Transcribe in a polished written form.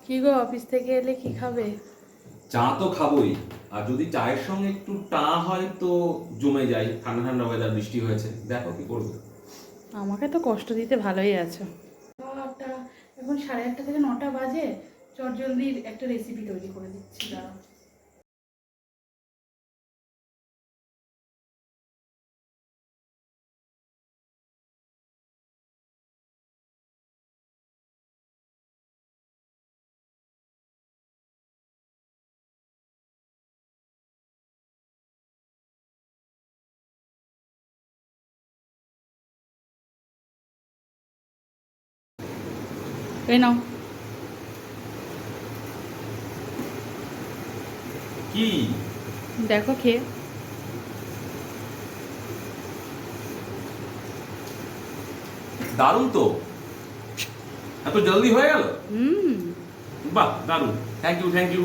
কি গো, অফিস থেকে এলে কি খাবে? চা তো খাবোই। আর যদি চায়ের সঙ্গে একটু টা হয় তো জমে যায়। ঠান্ডা ঠান্ডা ওয়েদার, বৃষ্টি হয়েছে, দেখো কি করবে। আমাকে তো কষ্ট দিতে ভালোই আছো। একটা এখন 8:30 থেকে 9টা বাজে। চটজলদির একটা রেসিপি তৈরি করে দিচ্ছি, দাঁড়াও। এই নাও। কি? দেখো খেয়ে। দারুণ তো, এত জলদি হয়ে গেল। হুম। বাহ, দারুণ। Thank you, thank you.